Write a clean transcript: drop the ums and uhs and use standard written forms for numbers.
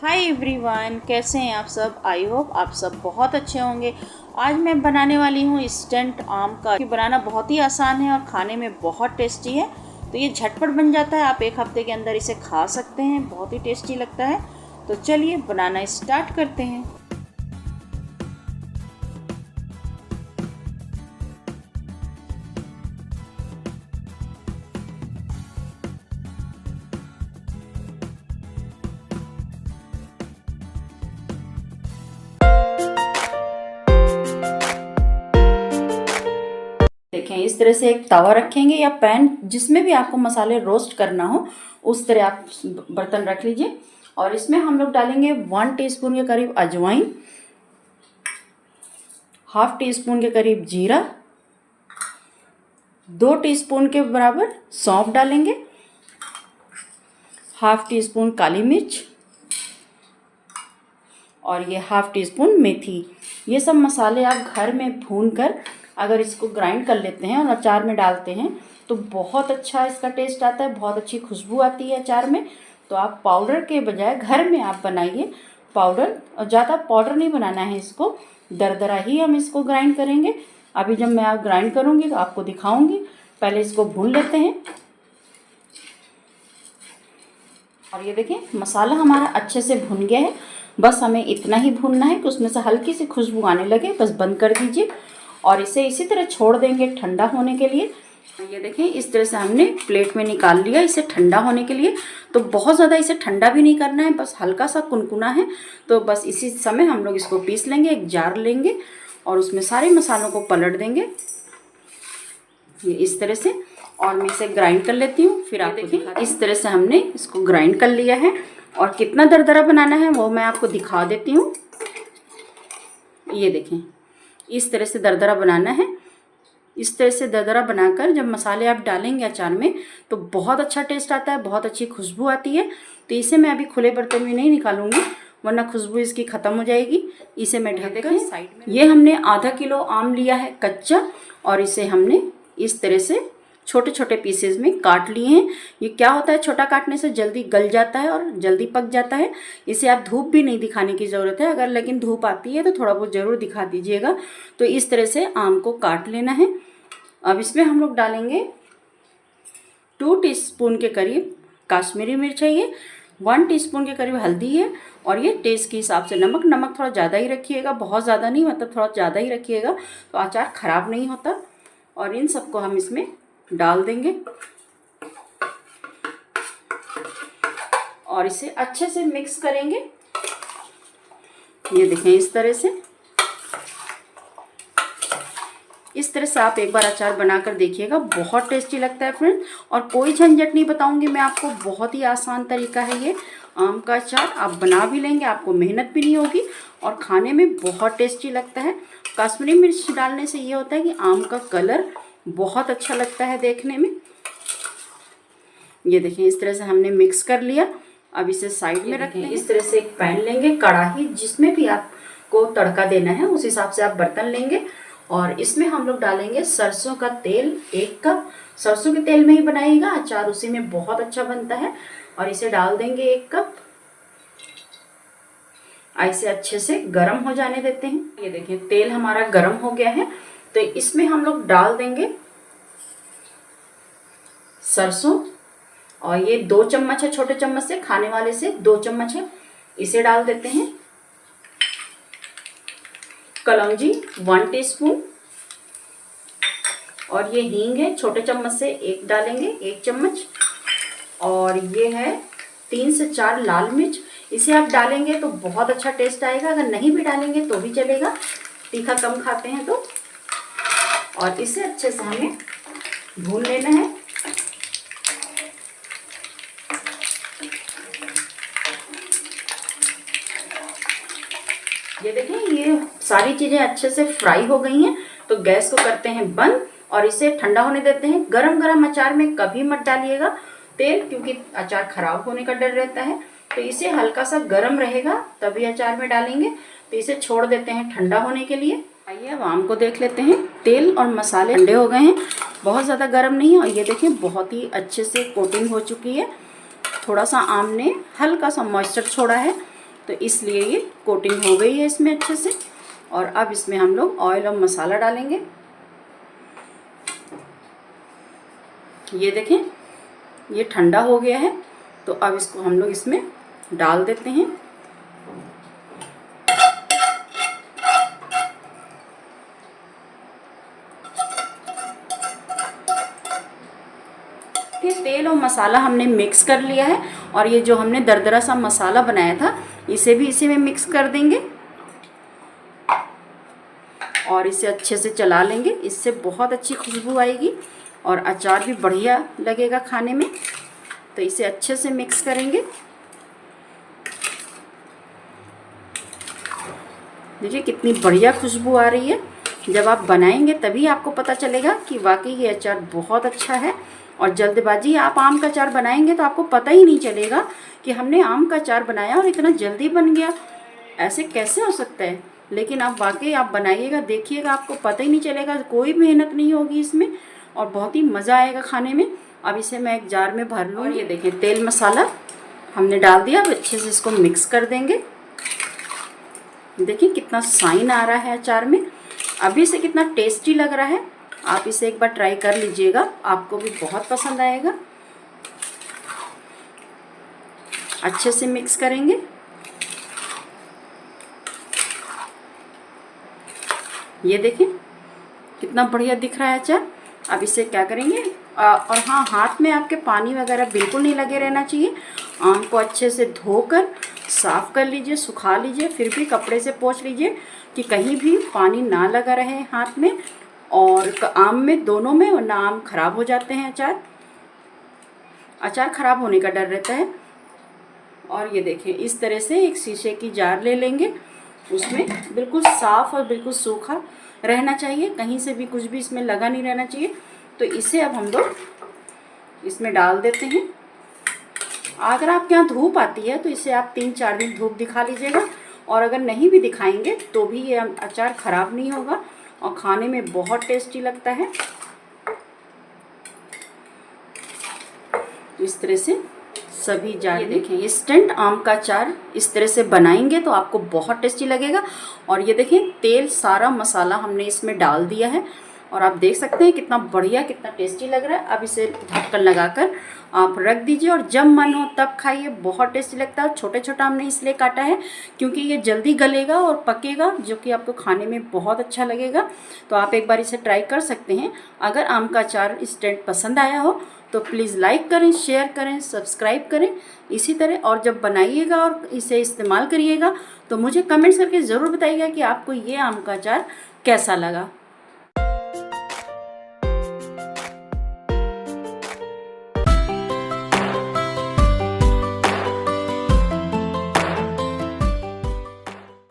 Hi everyone, कैसे हैं आप सब। आई होप आप सब बहुत अच्छे होंगे। आज मैं बनाने वाली हूँ इंस्टेंट आम का। बनाना बहुत ही आसान है और खाने में बहुत टेस्टी है। तो ये झटपट बन जाता है, आप एक हफ्ते के अंदर इसे खा सकते हैं, बहुत ही टेस्टी लगता है। तो चलिए बनाना स्टार्ट करते हैं। देखें, इस तरह से एक तवा रखेंगे या पैन, जिसमें भी आपको मसाले रोस्ट करना हो उस तरह आप बर्तन रख लीजिए। और इसमें हम लोग डालेंगे 1 टीस्पून के करीब अजवाइन, हाफ टी स्पून के करीब जीरा, 2 टीस्पून के बराबर सौंफ डालेंगे, हाफ टी स्पून काली मिर्च और ये हाफ टी स्पून मेथी। ये सब मसाले आप घर में भून कर अगर इसको ग्राइंड कर लेते हैं और अचार में डालते हैं तो बहुत अच्छा इसका टेस्ट आता है, बहुत अच्छी खुशबू आती है अचार में। तो आप पाउडर के बजाय घर में आप बनाइए पाउडर, और ज़्यादा पाउडर नहीं बनाना है, इसको दरदरा ही हम इसको ग्राइंड करेंगे। अभी जब मैं आप ग्राइंड करूँगी तो आपको दिखाऊँगी। पहले इसको भून लेते हैं। और ये देखें, मसाला हमारा अच्छे से भुन गया है। बस हमें इतना ही भूनना है कि उसमें से हल्की सी खुशबू आने लगे, बस बंद कर दीजिए और इसे इसी तरह छोड़ देंगे ठंडा होने के लिए। ये देखें, इस तरह से हमने प्लेट में निकाल लिया इसे ठंडा होने के लिए। तो बहुत ज़्यादा इसे ठंडा भी नहीं करना है, बस हल्का सा कुनकुना है। तो बस इसी समय हम लोग इसको पीस लेंगे। एक जार लेंगे और उसमें सारे मसालों को पलट देंगे ये इस तरह से, और मैं इसे ग्राइंड कर लेती हूँ। फिर आप देखिए, इस तरह से हमने इसको ग्राइंड कर लिया है। और कितना दरदरा बनाना है वो मैं आपको दिखा देती हूँ। ये देखें, इस तरह से दरदरा बनाना है। इस तरह से दरदरा बनाकर जब मसाले आप डालेंगे अचार में तो बहुत अच्छा टेस्ट आता है, बहुत अच्छी खुशबू आती है। तो इसे मैं अभी खुले बर्तन में नहीं निकालूंगी, वरना खुशबू इसकी ख़त्म हो जाएगी। इसे मैं ढक कर साइड में। ये हमने आधा किलो आम लिया है कच्चा, और इसे हमने इस तरह से छोटे छोटे पीसेज में काट लिए हैं। ये क्या होता है, छोटा काटने से जल्दी गल जाता है और जल्दी पक जाता है। इसे आप धूप भी नहीं दिखाने की ज़रूरत है, अगर लेकिन धूप आती है तो थोड़ा बहुत ज़रूर दिखा दीजिएगा। तो इस तरह से आम को काट लेना है। अब इसमें हम लोग डालेंगे 2 टीस्पून के करीब काश्मीरी मिर्च है, ये 1 टीस्पून के करीब हल्दी है, और ये टेस्ट के हिसाब से नमक। नमक थोड़ा ज़्यादा ही रखिएगा, बहुत ज़्यादा नहीं, मतलब थोड़ा ज़्यादा ही रखिएगा तो अचार ख़राब नहीं होता। और इन सबको हम इसमें डाल देंगे और इसे अच्छे से मिक्स करेंगे। ये देखें, इस तरह से आप एक बार अचार बनाकर देखिएगा, बहुत टेस्टी लगता है फ्रेंड। और कोई झंझट नहीं बताऊंगी मैं आपको, बहुत ही आसान तरीका है ये आम का अचार। आप बना भी लेंगे, आपको मेहनत भी नहीं होगी और खाने में बहुत टेस्टी लगता है। कश्मीरी मिर्च डालने से ये होता है कि आम का कलर बहुत अच्छा लगता है देखने में। ये देखें, इस तरह से हमने मिक्स कर लिया। अब इसे साइड में रखें। इस तरह से एक पैन लेंगे, कढ़ाई, जिसमें भी आपको तड़का देना है उस हिसाब से आप बर्तन लेंगे। और इसमें हम लोग डालेंगे सरसों का तेल 1 कप। सरसों के तेल में ही बनाइएगा अचार, उसी में बहुत अच्छा बनता है। और इसे डाल देंगे 1 कप। ऐसे अच्छे से गर्म हो जाने देते हैं। ये देखिए, तेल हमारा गर्म हो गया है। तो इसमें हम लोग डाल देंगे सरसों, और ये 2 चम्मच है, छोटे चम्मच से, खाने वाले से 2 चम्मच है, इसे डाल देते हैं। कलौंजी 1 टीस्पून, और ये हींग है, छोटे चम्मच से 1 डालेंगे, 1 चम्मच। और ये है 3 से 4 लाल मिर्च, इसे आप डालेंगे तो बहुत अच्छा टेस्ट आएगा। अगर नहीं भी डालेंगे तो भी चलेगा, तीखा कम खाते हैं तो। और इसे अच्छे से हमें भून लेना है। ये देखें, ये सारी चीज़ें अच्छे से फ्राई हो गई हैं। तो गैस को करते हैं बंद और इसे ठंडा होने देते हैं। गरम गरम अचार में कभी मत डालिएगा तेल, क्योंकि अचार खराब होने का डर रहता है। तो इसे हल्का सा गरम रहेगा तभी अचार में डालेंगे। तो इसे छोड़ देते हैं ठंडा होने के लिए। आइए अब आम को देख लेते हैं। तेल और मसाले ठंडे हो गए हैं, बहुत ज़्यादा गर्म नहीं है। और ये देखिए, बहुत ही अच्छे से कोटिंग हो चुकी है। थोड़ा सा आम ने हल्का सा मॉइस्चर छोड़ा है। तो इसलिए ये कोटिंग हो गई है इसमें अच्छे से। और अब इसमें हम लोग ऑयल और मसाला डालेंगे। ये देखें ये ठंडा हो गया है, तो अब इसको हम लोग इसमें डाल देते हैं। तेल और मसाला हमने मिक्स कर लिया है और ये जो हमने दरदरा सा मसाला बनाया था इसे भी इसी में मिक्स कर देंगे और इसे अच्छे से चला लेंगे। इससे बहुत अच्छी खुशबू आएगी और अचार भी बढ़िया लगेगा खाने में। तो इसे अच्छे से मिक्स करेंगे। देखिए कितनी बढ़िया खुशबू आ रही है। जब आप बनाएंगे तभी आपको पता चलेगा कि वाकई ये अचार बहुत अच्छा है। और जल्दबाजी आप आम का अचार बनाएंगे तो आपको पता ही नहीं चलेगा कि हमने आम का अचार बनाया और इतना जल्दी बन गया, ऐसे कैसे हो सकता है। लेकिन आप वाकई आप बनाइएगा, देखिएगा, आपको पता ही नहीं चलेगा, कोई मेहनत नहीं होगी इसमें और बहुत ही मज़ा आएगा खाने में। अब इसे मैं एक जार में भर लूँ। और ये देखें तेल मसाला हमने डाल दिया। अब अच्छे से इसको मिक्स कर देंगे। देखिए कितना शाइन आ रहा है अचार में, अभी से कितना टेस्टी लग रहा है। आप इसे एक बार ट्राई कर लीजिएगा, आपको भी बहुत पसंद आएगा। अच्छे से मिक्स करेंगे। ये देखें कितना बढ़िया दिख रहा है अचार। अब इसे क्या करेंगे और हाँ, हाथ में आपके पानी वगैरह बिल्कुल नहीं लगे रहना चाहिए। आम को अच्छे से धोकर साफ़ कर लीजिए, सुखा लीजिए, फिर भी कपड़े से पोंछ लीजिए कि कहीं भी पानी ना लगा रहे हाथ में और आम में, दोनों में, वरना आम खराब हो जाते हैं। अचार खराब होने का डर रहता है। और ये देखें इस तरह से एक शीशे की जार ले लेंगे, उसमें बिल्कुल साफ़ और बिल्कुल सूखा रहना चाहिए, कहीं से भी कुछ भी इसमें लगा नहीं रहना चाहिए। तो इसे अब हम लोग इसमें डाल देते हैं। अगर आपके यहाँ धूप आती है तो इसे आप 3-4 दिन धूप दिखा लीजिएगा और अगर नहीं भी दिखाएंगे तो भी ये अचार ख़राब नहीं होगा और खाने में बहुत टेस्टी लगता है। तो इस तरह से सभी जार, ये देखें इंस्टेंट आम का अचार इस तरह से बनाएंगे तो आपको बहुत टेस्टी लगेगा। और ये देखें तेल, सारा मसाला हमने इसमें डाल दिया है और आप देख सकते हैं कितना बढ़िया, कितना टेस्टी लग रहा है। अब इसे ढक्कन लगाकर आप रख दीजिए और जब मन हो तब खाइए, बहुत टेस्टी लगता है। और छोटे छोटा हमने इसलिए काटा है क्योंकि ये जल्दी गलेगा और पकेगा, जो कि आपको खाने में बहुत अच्छा लगेगा। तो आप एक बार इसे ट्राई कर सकते हैं। अगर आम का अचार इंस्टेंट पसंद आया हो तो प्लीज़ लाइक करें, शेयर करें, सब्सक्राइब करें इसी तरह। और जब बनाइएगा और इसे इस्तेमाल करिएगा तो मुझे कमेंट्स करके ज़रूर बताइएगा कि आपको ये आम का अचार कैसा लगा।